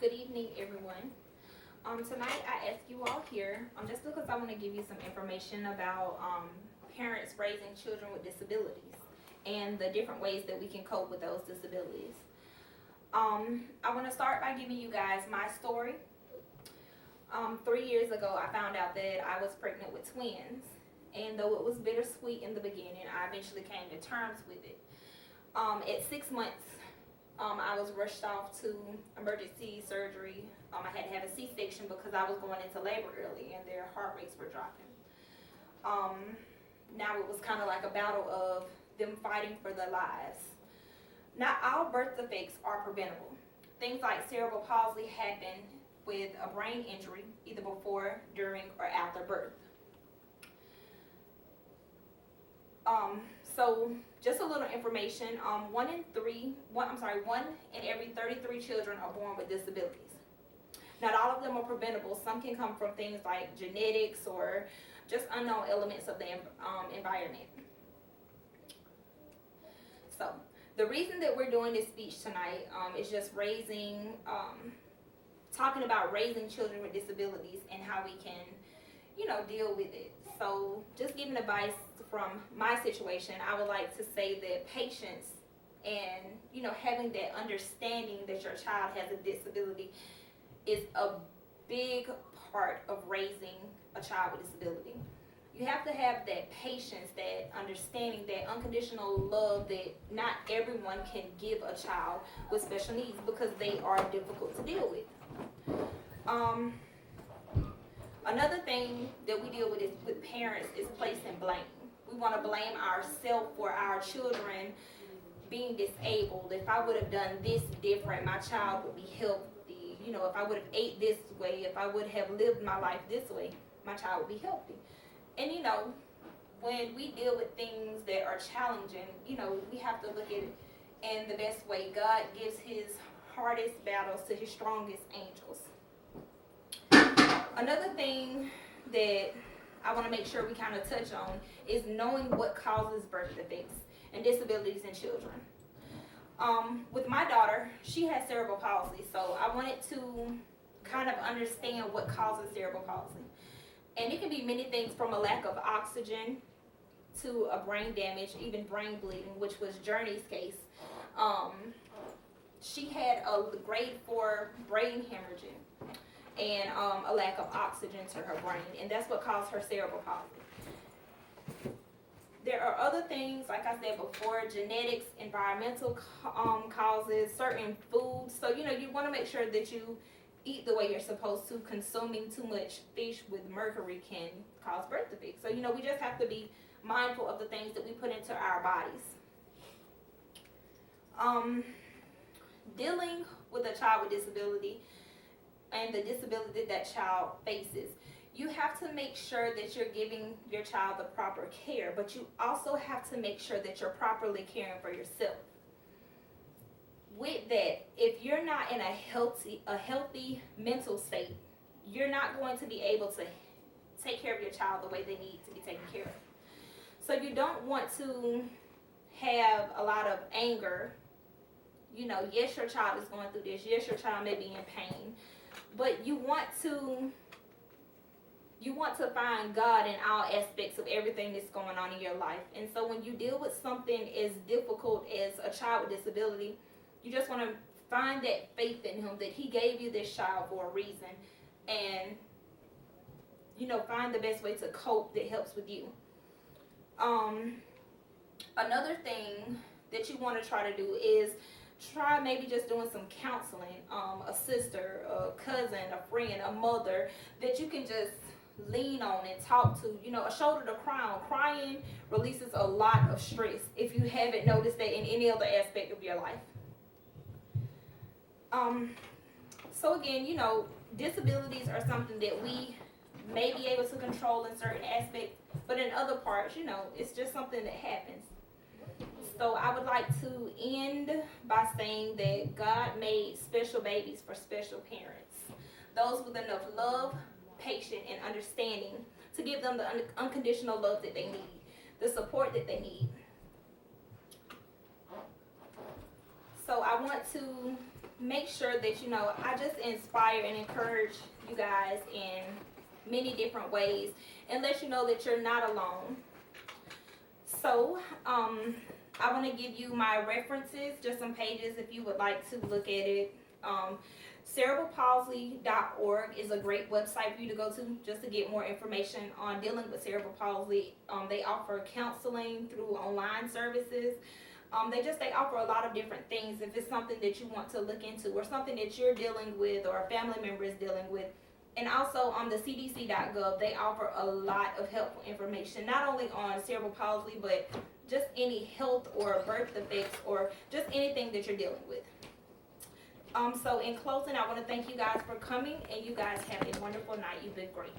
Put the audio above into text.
Good evening, everyone. Tonight I ask you all here, just because I want to give you some information about parents raising children with disabilities and the different ways that we can cope with those disabilities. I want to start by giving you guys my story. 3 years ago, I found out that I was pregnant with twins, and though it was bittersweet in the beginning, I eventually came to terms with it. At 6 months, I was rushed off to emergency surgery. I had to have a C-section because I was going into labor early and their heart rates were dropping. Now it was kind of like a battle of them fighting for their lives. Not all birth defects are preventable. Things like cerebral palsy happen with a brain injury either before, during, or after birth. So just a little information, one in every 33 children are born with disabilities. Not all of them are preventable. Some can come from things like genetics or just unknown elements of the environment. So the reason that we're doing this speech tonight is just talking about raising children with disabilities and how we can, deal with it. So just giving advice from my situation, I would like to say that patience and, having that understanding that your child has a disability is a big part of raising a child with disability. You have to have that patience, that understanding, that unconditional love that not everyone can give a child with special needs because they are difficult to deal with. Another thing that we deal with parents is placing blame. We want to blame ourselves for our children being disabled. If I would have done this different, my child would be healthy. If I would have ate this way, if I would have lived my life this way, my child would be healthy. And when we deal with things that are challenging, we have to look at it in the best way. God gives his hardest battles to his strongest angels. Another thing that I want to make sure we kind of touch on is knowing what causes birth defects and disabilities in children. With my daughter, she has cerebral palsy, so I wanted to kind of understand what causes cerebral palsy. And it can be many things, from a lack of oxygen to a brain damage, even brain bleeding, which was Journey's case. She had a grade 4 brain hemorrhaging and a lack of oxygen to her brain, and that's what caused her cerebral palsy. There are other things, like I said before, genetics, environmental causes, certain foods. So, you want to make sure that you eat the way you're supposed to. Consuming too much fish with mercury can cause birth defects. So, we just have to be mindful of the things that we put into our bodies. Dealing with a child with disability and the disability that child faces, you have to make sure that you're giving your child the proper care, but you also have to make sure that you're properly caring for yourself. With that, if you're not in a healthy mental state, you're not going to be able to take care of your child the way they need to be taken care of. So you don't want to have a lot of anger. Yes, your child is going through this. Yes, your child may be in pain, but you want to find God in all aspects of everything that's going on in your life. And so when you deal with something as difficult as a child with disability, you just want to find that faith in him, that he gave you this child for a reason, and find the best way to cope that helps with you. Another thing that you want to try to do is try maybe just doing some counseling. A sister, a cousin, a friend, a mother that you can just lean on and talk to. A shoulder to cry on. Crying releases a lot of stress, if you haven't noticed that in any other aspect of your life. So again, disabilities are something that we may be able to control in certain aspects, but in other parts, it's just something that happens. So I would like to end by saying that God made special babies for special parents. Those with enough love, patience, and understanding to give them the unconditional love that they need, the support that they need. So I want to make sure that, you know, I just inspire and encourage you guys in many different ways and let you know that you're not alone. So, I want to give you my references, just some pages if you would like to look at it. Cerebralpalsy.org is a great website for you to go to just to get more information on dealing with cerebral palsy. They offer counseling through online services. They offer a lot of different things if it's something that you want to look into or something that you're dealing with or a family member is dealing with. And also on the CDC.gov, they offer a lot of helpful information, not only on cerebral palsy, but just any health or birth defects or just anything that you're dealing with. So in closing, I want to thank you guys for coming, and you guys have a wonderful night. You've been great.